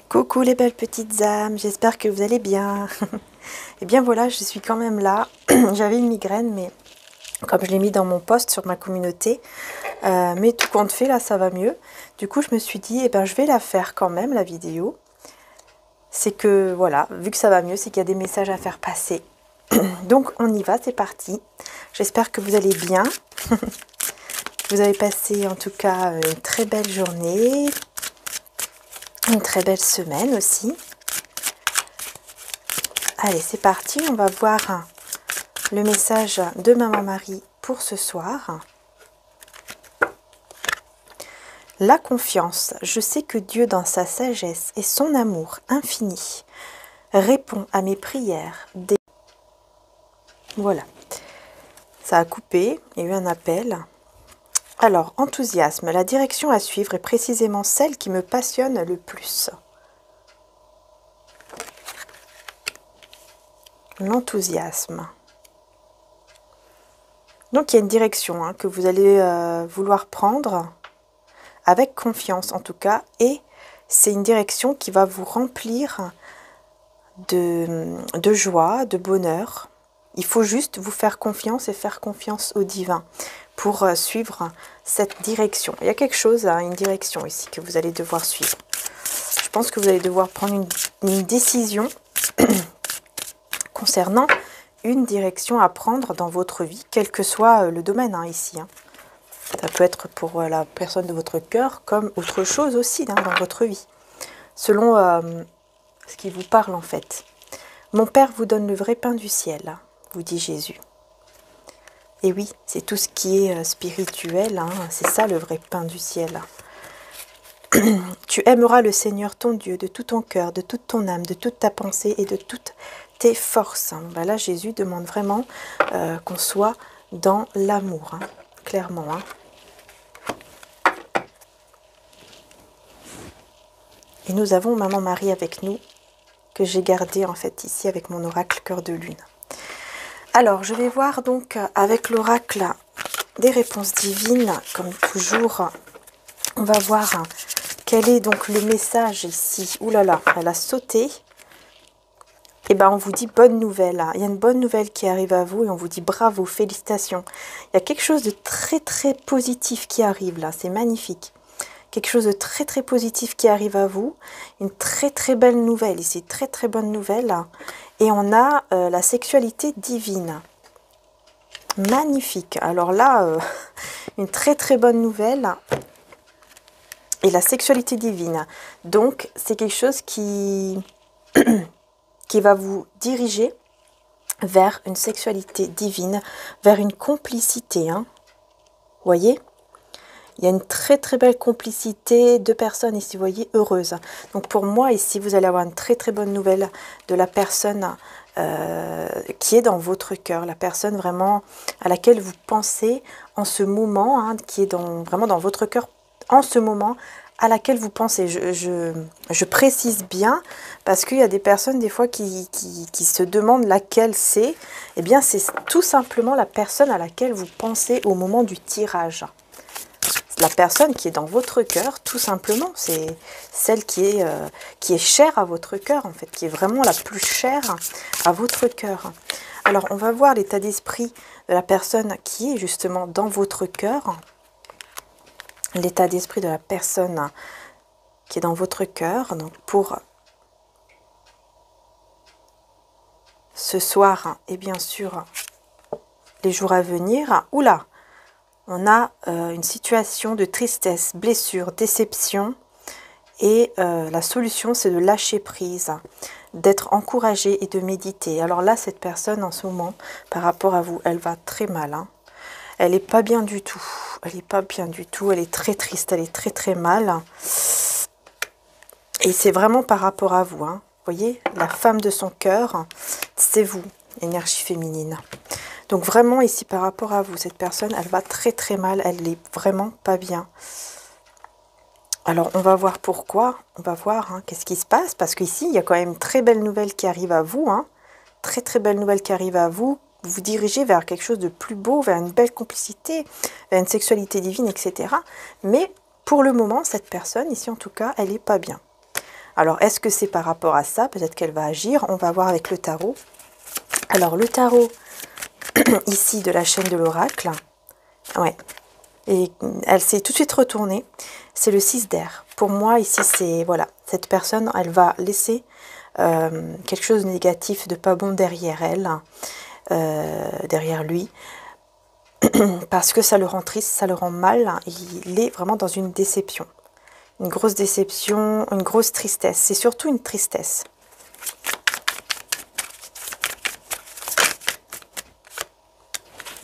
Coucou les belles petites âmes, j'espère que vous allez bien. Et bien voilà, je suis quand même là. J'avais une migraine, mais comme je l'ai mis dans mon post sur ma communauté, mais tout compte fait, là ça va mieux. Du coup, je me suis dit, eh ben, je vais la faire quand même, la vidéo. C'est que voilà, vu que ça va mieux, c'est qu'il y a des messages à faire passer. Donc on y va, c'est parti. J'espère que vous allez bien. Vous avez passé en tout cas une très belle journée. Une très belle semaine aussi. Allez, c'est parti. On va voir le message de Maman Marie pour ce soir. La confiance. Je sais que Dieu, dans sa sagesse et son amour infini, répond à mes prières. Voilà. Ça a coupé. Il y a eu un appel. Alors, enthousiasme. La direction à suivre est précisément celle qui me passionne le plus. L'enthousiasme. Donc, il y a une direction que vous allez vouloir prendre avec confiance en tout cas. Et c'est une direction qui va vous remplir de joie, de bonheur. Il faut juste vous faire confiance et faire confiance au divin pour suivre cette direction. Il y a quelque chose, une direction ici que vous allez devoir suivre. Je pense que vous allez devoir prendre une décision concernant une direction à prendre dans votre vie, quel que soit le domaine ici. Ça peut être pour la personne de votre cœur comme autre chose aussi dans votre vie, selon ce qui vous parle en fait. Mon Père vous donne le vrai pain du ciel, vous dit Jésus. Et oui, c'est tout ce qui est spirituel, c'est ça le vrai pain du ciel. Tu aimeras le Seigneur ton Dieu de tout ton cœur, de toute ton âme, de toute ta pensée et de toutes tes forces. Ben là, Jésus demande vraiment qu'on soit dans l'amour, clairement. Et nous avons Maman Marie avec nous, que j'ai gardée en fait ici avec mon oracle cœur de lune. Alors, je vais voir donc avec l'oracle des réponses divines, comme toujours. On va voir quel est donc le message ici. Ouh là là, elle a sauté. Et ben on vous dit bonne nouvelle. Il y a une bonne nouvelle qui arrive à vous et on vous dit bravo, félicitations. Il y a quelque chose de très très positif qui arrive là, c'est magnifique. Quelque chose de très très positif qui arrive à vous. Une très très belle nouvelle ici, très très bonne nouvelle. Et on a la sexualité divine. Magnifique. Alors là, une très très bonne nouvelle. Et la sexualité divine. Donc c'est quelque chose qui... qui va vous diriger vers une sexualité divine, vers une complicité. Voyez, il y a une très très belle complicité de personnes ici, vous voyez, heureuses. Donc pour moi ici, vous allez avoir une très très bonne nouvelle de la personne qui est dans votre cœur, la personne vraiment à laquelle vous pensez en ce moment, qui est vraiment dans votre cœur en ce moment, à laquelle vous pensez. Je précise bien parce qu'il y a des personnes des fois qui se demandent laquelle c'est. Eh bien, c'est tout simplement la personne à laquelle vous pensez au moment du tirage. La personne qui est dans votre cœur, tout simplement, c'est celle qui est chère à votre cœur, en fait, qui est vraiment la plus chère à votre cœur. Alors, on va voir l'état d'esprit de la personne qui est justement dans votre cœur. L'état d'esprit de la personne qui est dans votre cœur. Donc pour ce soir et bien sûr les jours à venir. Oula, on a une situation de tristesse, blessure, déception. Et la solution, c'est de lâcher prise, d'être encouragé et de méditer. Alors là, cette personne en ce moment, par rapport à vous, elle va très mal. Elle n'est pas bien du tout. Elle n'est pas bien du tout. Elle est très triste. Elle est très très mal. Et c'est vraiment par rapport à vous. Vous voyez, la femme de son cœur, c'est vous, énergie féminine. Donc vraiment ici par rapport à vous, cette personne, elle va très très mal. Elle n'est vraiment pas bien. Alors on va voir pourquoi. On va voir qu'est-ce qui se passe. Parce qu'ici, il y a quand même une très belle nouvelle qui arrive à vous. Très très belle nouvelle qui arrive à vous. Vous vous dirigez vers quelque chose de plus beau, vers une belle complicité, vers une sexualité divine, etc. Mais pour le moment, cette personne, ici en tout cas, elle n'est pas bien. Alors, est-ce que c'est par rapport à ça? Peut-être qu'elle va agir. On va voir avec le tarot. Alors, le tarot, ici, de la chaîne de l'oracle, ouais, et elle s'est tout de suite retournée. C'est le 6 d'air. Pour moi, ici, c'est, voilà, cette personne, elle va laisser quelque chose de négatif, de pas bon derrière elle, derrière lui, parce que ça le rend triste, ça le rend mal. Il est vraiment dans une déception. Une grosse déception, une grosse tristesse. C'est surtout une tristesse.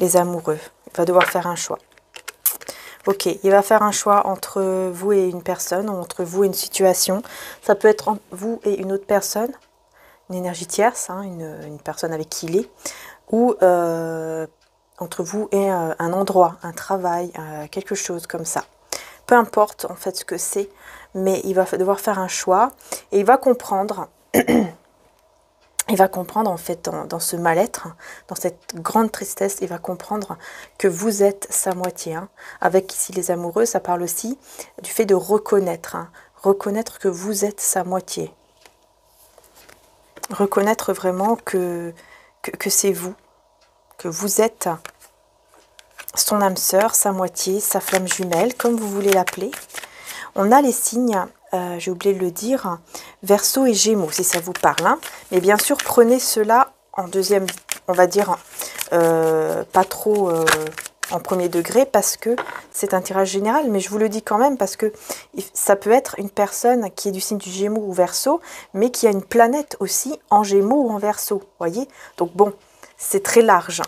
Les amoureux, il va devoir faire un choix. Ok, il va faire un choix entre vous et une personne, ou entre vous et une situation. Ça peut être entre vous et une autre personne, une énergie tierce, hein, une personne avec qui il est, ou entre vous et un endroit, un travail, quelque chose comme ça. Peu importe en fait ce que c'est, mais il va devoir faire un choix et il va comprendre. Il va comprendre en fait dans ce mal-être, dans cette grande tristesse, il va comprendre que vous êtes sa moitié. Hein. Avec ici les amoureux, ça parle aussi du fait de reconnaître. Hein. Reconnaître que vous êtes sa moitié. Reconnaître vraiment que c'est vous. Que vous êtes son âme sœur, sa moitié, sa flamme jumelle, comme vous voulez l'appeler. On a les signes, j'ai oublié de le dire, Verseau et Gémeaux, si ça vous parle. Hein. Mais bien sûr, prenez cela en deuxième, on va dire, pas trop en premier degré, parce que c'est un tirage général. Mais je vous le dis quand même, parce que ça peut être une personne qui est du signe du Gémeaux ou Verseau, mais qui a une planète aussi en Gémeaux ou en Verseau, voyez. Donc bon, c'est très large.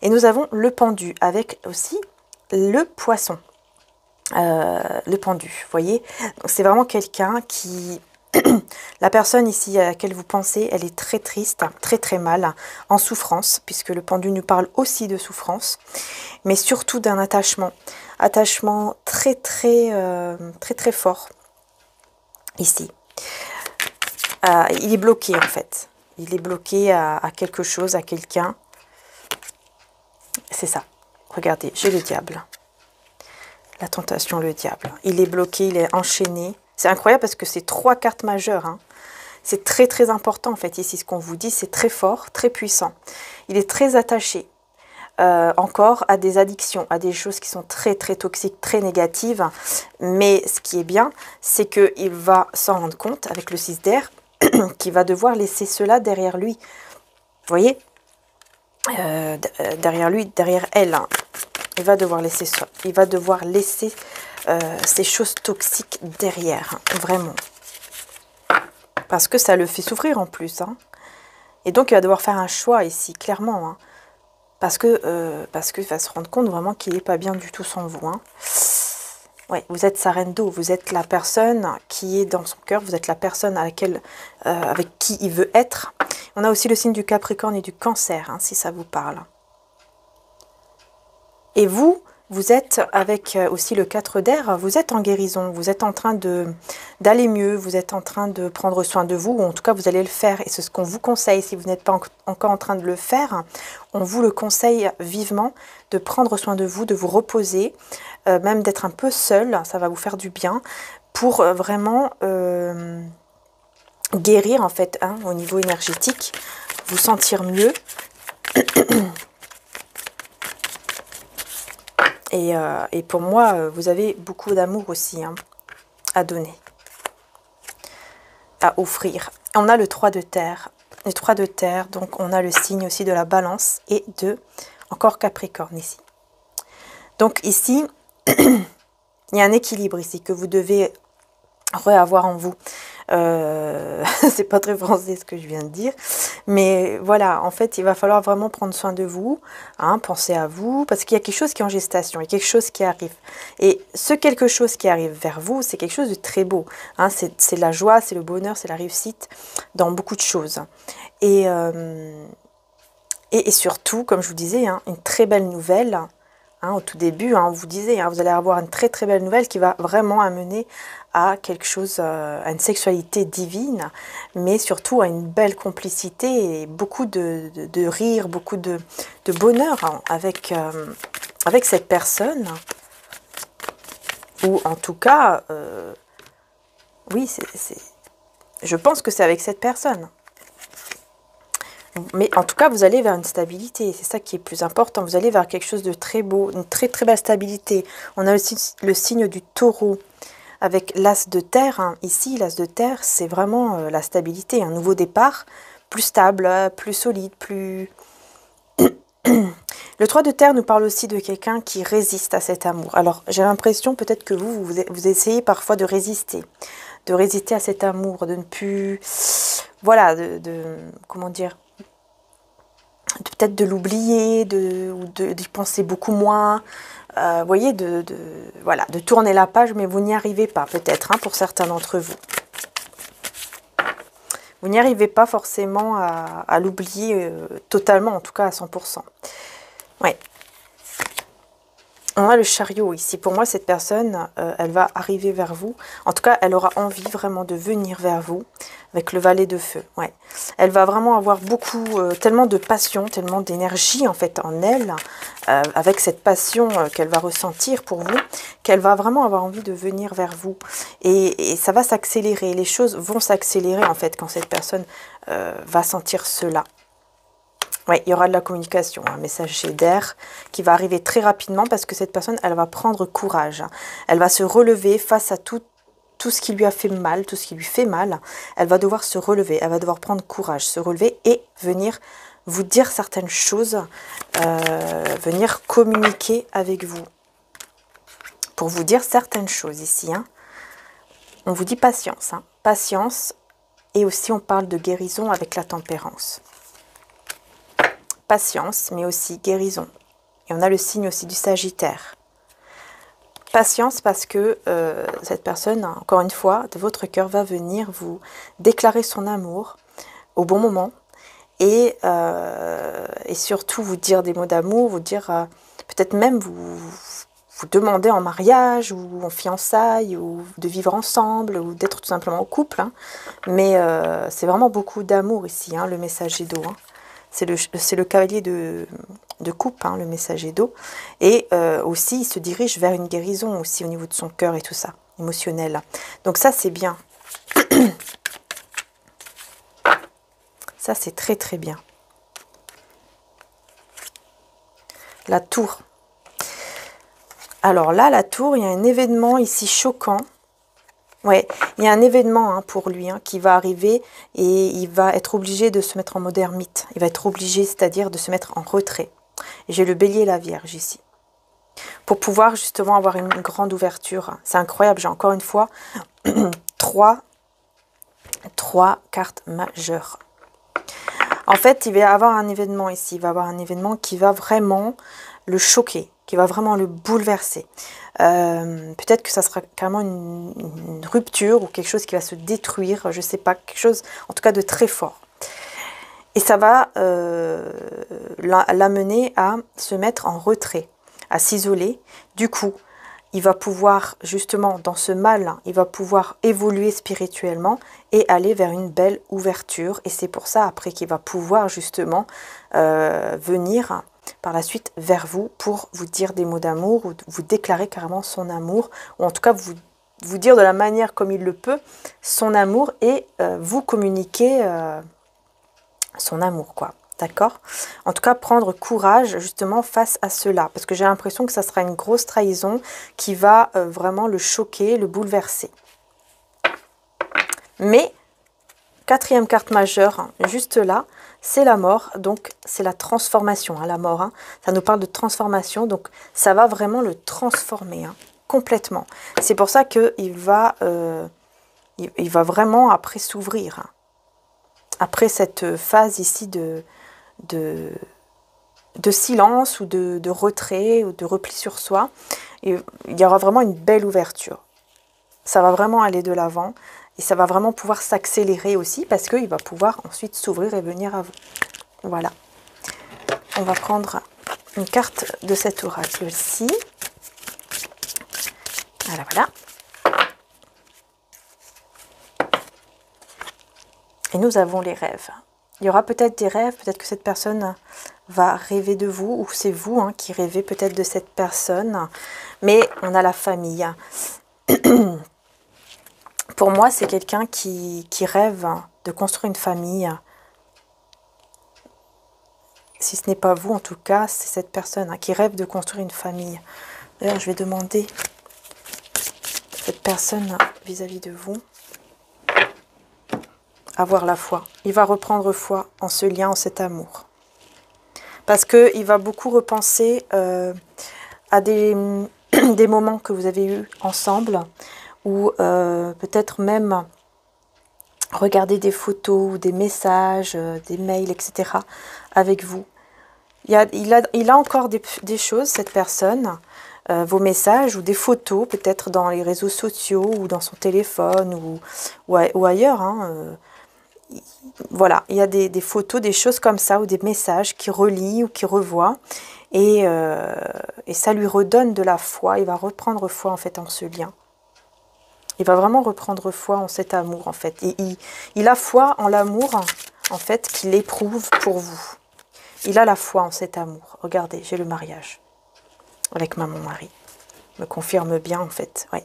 Et nous avons le pendu, avec aussi le poisson. Le pendu, vous voyez, c'est vraiment quelqu'un qui, la personne ici à laquelle vous pensez, elle est très triste, très très mal, en souffrance, puisque le pendu nous parle aussi de souffrance, mais surtout d'un attachement très très fort, ici. Il est bloqué en fait, il est bloqué à quelque chose, à quelqu'un, c'est ça, regardez, j'ai le diable. La tentation, le diable. Il est bloqué, il est enchaîné. C'est incroyable parce que c'est 3 cartes majeures. Hein. C'est très très important en fait ici ce qu'on vous dit. C'est très fort, très puissant. Il est très attaché encore à des addictions, à des choses qui sont très très toxiques, très négatives. Mais ce qui est bien, c'est qu'il va s'en rendre compte avec le 6 d'air qu'il va devoir laisser cela derrière lui. Vous voyez, derrière lui, derrière elle. Hein. Il va devoir laisser ça. Il va devoir laisser ces choses toxiques derrière. Hein, vraiment. Parce que ça le fait souffrir en plus. Hein. Et donc, il va devoir faire un choix ici, clairement. Hein, parce qu'il va se rendre compte vraiment qu'il n'est pas bien du tout sans vous. Hein. Ouais, vous êtes sa reine d'eau. Vous êtes la personne qui est dans son cœur. Vous êtes la personne à laquelle, avec qui il veut être. On a aussi le signe du Capricorne et du Cancer, hein, si ça vous parle. Et vous, vous êtes avec aussi le 4 d'air, vous êtes en guérison, vous êtes en train d'aller mieux, vous êtes en train de prendre soin de vous, ou en tout cas vous allez le faire, et c'est ce qu'on vous conseille, si vous n'êtes pas encore en train de le faire, on vous le conseille vivement de prendre soin de vous reposer, même d'être un peu seul, ça va vous faire du bien, pour vraiment guérir en fait, hein, au niveau énergétique, vous sentir mieux. Et pour moi, vous avez beaucoup d'amour aussi, hein, à donner, à offrir. On a le 3 de terre. Le 3 de terre, donc on a le signe aussi de la balance et de, encore Capricorne ici. Donc ici, il y a un équilibre ici que vous devez avoir en vous. C'est pas très français ce que je viens de dire, mais voilà, en fait il va falloir vraiment prendre soin de vous, hein, penser à vous, parce qu'il y a quelque chose qui est en gestation, il y a quelque chose qui arrive, et ce quelque chose qui arrive vers vous, c'est quelque chose de très beau, hein, c'est la joie, c'est le bonheur, c'est la réussite dans beaucoup de choses, et surtout, comme je vous disais, hein, une très belle nouvelle. Hein, au tout début, hein, on vous disait, hein, vous allez avoir une très très belle nouvelle qui va vraiment amener à quelque chose, à une sexualité divine, mais surtout à une belle complicité et beaucoup de rire, beaucoup de bonheur, hein, avec cette personne. Ou en tout cas, oui, Je pense que c'est avec cette personne. Mais en tout cas, vous allez vers une stabilité. C'est ça qui est plus important. Vous allez vers quelque chose de très beau, une très très belle stabilité. On a aussi le signe du taureau avec l'as de terre. Hein. Ici, l'as de terre, c'est vraiment la stabilité. Un nouveau départ, plus stable, plus solide, plus... Le 3 de terre nous parle aussi de quelqu'un qui résiste à cet amour. Alors, j'ai l'impression peut-être que vous essayez parfois de résister à cet amour, de ne plus... Voilà, comment dire, peut-être de l'oublier, d'y penser beaucoup moins. Vous voyez, voilà, de tourner la page, mais vous n'y arrivez pas, peut-être, hein, pour certains d'entre vous. Vous n'y arrivez pas forcément à l'oublier totalement, en tout cas à 100%. Ouais. On a le chariot ici. Pour moi, cette personne, elle va arriver vers vous. En tout cas, elle aura envie vraiment de venir vers vous avec le valet de feu. Ouais. Elle va vraiment avoir beaucoup, tellement de passion, tellement d'énergie en fait en elle, avec cette passion qu'elle va ressentir pour vous, qu'elle va vraiment avoir envie de venir vers vous. Et ça va s'accélérer. Les choses vont s'accélérer en fait quand cette personne va sentir cela. Oui, il y aura de la communication, un messager d'air qui va arriver très rapidement parce que cette personne, elle va prendre courage. Elle va se relever face à tout ce qui lui a fait mal, tout ce qui lui fait mal. Elle va devoir se relever, elle va devoir prendre courage, se relever et venir vous dire certaines choses, venir communiquer avec vous. Pour vous dire certaines choses ici. Hein. On vous dit patience, hein. Patience, et aussi on parle de guérison avec la tempérance. Patience, mais aussi guérison. Et on a le signe aussi du Sagittaire. Patience parce que cette personne, encore une fois, de votre cœur, va venir vous déclarer son amour au bon moment. Et surtout vous dire des mots d'amour, vous dire, peut-être même vous demander en mariage ou en fiançailles ou de vivre ensemble ou d'être tout simplement en couple. Hein. Mais c'est vraiment beaucoup d'amour ici, hein, le messager d'eau. Hein. C'est le cavalier de coupe, hein, le messager d'eau. Et aussi, il se dirige vers une guérison aussi au niveau de son cœur et tout ça, émotionnel. Donc ça, c'est bien. Ça, c'est très, très bien. La tour. Alors là, la tour, il y a un événement ici choquant. Ouais, il y a un événement hein, pour lui hein, qui va arriver et il va être obligé de se mettre en mode ermite. Il va être obligé, c'est-à-dire de se mettre en retrait. J'ai le bélier et la vierge ici. Pour pouvoir justement avoir une grande ouverture. C'est incroyable, j'ai encore une fois trois cartes majeures. En fait, il va y avoir un événement ici. Il va y avoir un événement qui va vraiment le choquer, qui va vraiment le bouleverser. Peut-être que ça sera carrément une rupture ou quelque chose qui va se détruire, je ne sais pas, quelque chose en tout cas de très fort. Et ça va l'amener à se mettre en retrait, à s'isoler. Du coup, il va pouvoir justement dans ce mal, il va pouvoir évoluer spirituellement et aller vers une belle ouverture. Et c'est pour ça après qu'il va pouvoir justement venir par la suite vers vous pour vous dire des mots d'amour ou vous déclarer carrément son amour ou en tout cas vous dire de la manière comme il le peut son amour et vous communiquer son amour quoi, d'accord? En tout cas prendre courage justement face à cela parce que j'ai l'impression que ça sera une grosse trahison qui va vraiment le choquer, le bouleverser. Mais quatrième carte majeure, hein, juste là, c'est la mort, donc c'est la transformation, hein, la mort. Hein, ça nous parle de transformation, donc ça va vraiment le transformer, hein, complètement. C'est pour ça qu'il va, il va vraiment après s'ouvrir. Hein, après cette phase ici de silence ou de retrait ou de repli sur soi, et il y aura vraiment une belle ouverture. Ça va vraiment aller de l'avant. Et ça va vraiment pouvoir s'accélérer aussi parce qu'il va pouvoir ensuite s'ouvrir et venir à vous. Voilà. On va prendre une carte de cet oracle-ci. Voilà, voilà. Et nous avons les rêves. Il y aura peut-être des rêves, peut-être que cette personne va rêver de vous, ou c'est vous hein, qui rêvez peut-être de cette personne. Mais on a la famille. Pour moi, c'est quelqu'un qui rêve de construire une famille. Si ce n'est pas vous, en tout cas, c'est cette personne hein, qui rêve de construire une famille. D'ailleurs, je vais demander cette personne vis-à-vis de vous. Avoir la foi. Il va reprendre foi en ce lien, en cet amour. Parce qu'il va beaucoup repenser à des moments que vous avez eus ensemble, ou peut-être même regarder des photos, ou des messages, des mails, etc. avec vous. Il a encore des choses, cette personne, vos messages ou des photos, peut-être dans les réseaux sociaux ou dans son téléphone ou ailleurs. Hein, voilà, il y a des photos, des choses comme ça, ou des messages qu'il relit ou qu'il revoit. Et ça lui redonne de la foi. Il va reprendre foi en fait en ce lien. Il va vraiment reprendre foi en cet amour en fait. Et il a foi en l'amour en fait qu'il éprouve pour vous. Il a la foi en cet amour. Regardez, j'ai le mariage avec mon mari. Me confirme bien en fait, oui,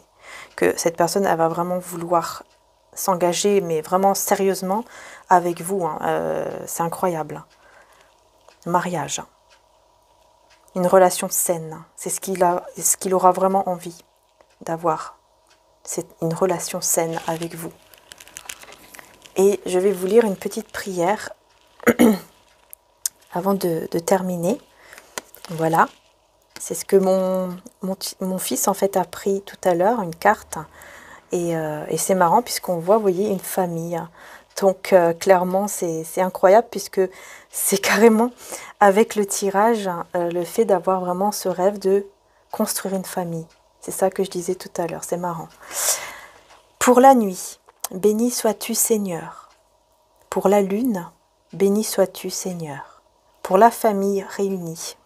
que cette personne, elle va vraiment vouloir s'engager, mais vraiment sérieusement avec vous. Hein. C'est incroyable. Mariage. Une relation saine. C'est ce qu'il aura vraiment envie d'avoir. C'est une relation saine avec vous. Et je vais vous lire une petite prière avant de terminer. Voilà. C'est ce que mon fils en fait a pris tout à l'heure, une carte. Et c'est marrant puisqu'on voit, vous voyez, une famille. Donc clairement, c'est incroyable puisque c'est carrément avec le tirage, le fait d'avoir vraiment ce rêve de construire une famille. C'est ça que je disais tout à l'heure, c'est marrant. Pour la nuit, béni sois-tu Seigneur. Pour la lune, béni sois-tu Seigneur. Pour la famille réunie,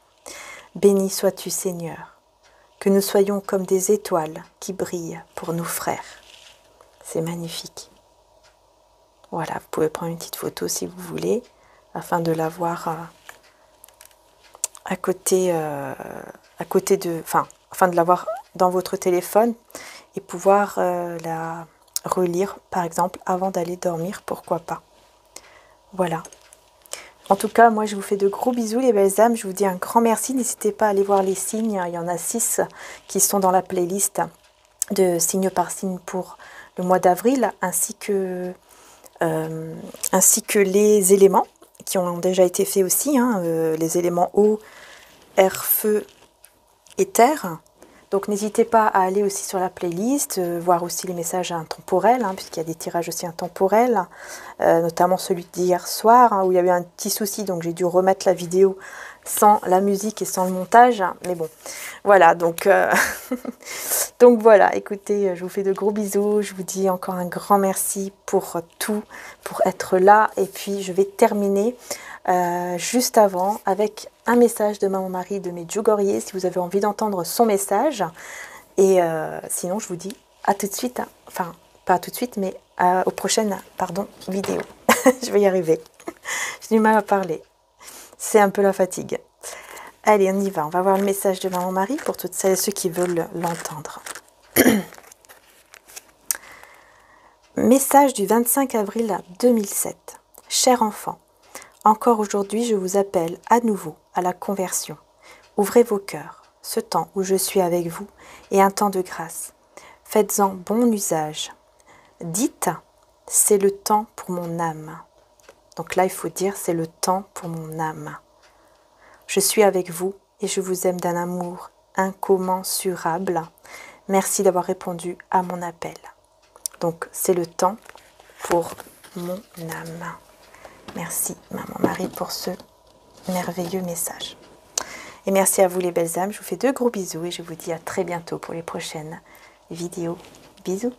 béni sois-tu Seigneur. Que nous soyons comme des étoiles qui brillent pour nos frères. C'est magnifique. Voilà, vous pouvez prendre une petite photo si vous voulez, afin de la voir à côté de, afin de l'avoir dans votre téléphone et pouvoir la relire, par exemple, avant d'aller dormir, pourquoi pas. Voilà. En tout cas, moi, je vous fais de gros bisous, les belles âmes. Je vous dis un grand merci. N'hésitez pas à aller voir les signes. Il y en a 6 qui sont dans la playlist de signe par signe pour le mois d'avril, ainsi que les éléments qui ont déjà été faits aussi, hein, les éléments eau, air, feu et terre. Donc n'hésitez pas à aller aussi sur la playlist, voir aussi les messages intemporels, hein, puisqu'il y a des tirages aussi intemporels, notamment celui d'hier soir, hein, où il y a eu un petit souci, donc j'ai dû remettre la vidéo sans la musique et sans le montage, mais bon, voilà, donc, donc voilà, écoutez, je vous fais de gros bisous, je vous dis encore un grand merci pour tout, pour être là, et puis je vais terminer juste avant avec un message de Maman Marie de Medjugorje, si vous avez envie d'entendre son message, et sinon je vous dis à tout de suite, hein. Enfin pas tout de suite, mais aux prochaines vidéos. Je vais y arriver, j'ai du mal à parler. C'est un peu la fatigue. Allez, on y va. On va voir le message de Maman Marie pour toutes celles et ceux qui veulent l'entendre. Message du 25 avril 2007. Cher enfant, encore aujourd'hui, je vous appelle à nouveau à la conversion. Ouvrez vos cœurs. Ce temps où je suis avec vous est un temps de grâce. Faites-en bon usage. Dites, c'est le temps pour mon âme. Donc là, il faut dire, c'est le temps pour mon âme. Je suis avec vous et je vous aime d'un amour incommensurable. Merci d'avoir répondu à mon appel. Donc, c'est le temps pour mon âme. Merci, Maman Marie, pour ce merveilleux message. Et merci à vous, les belles âmes. Je vous fais de gros bisous et je vous dis à très bientôt pour les prochaines vidéos. Bisous.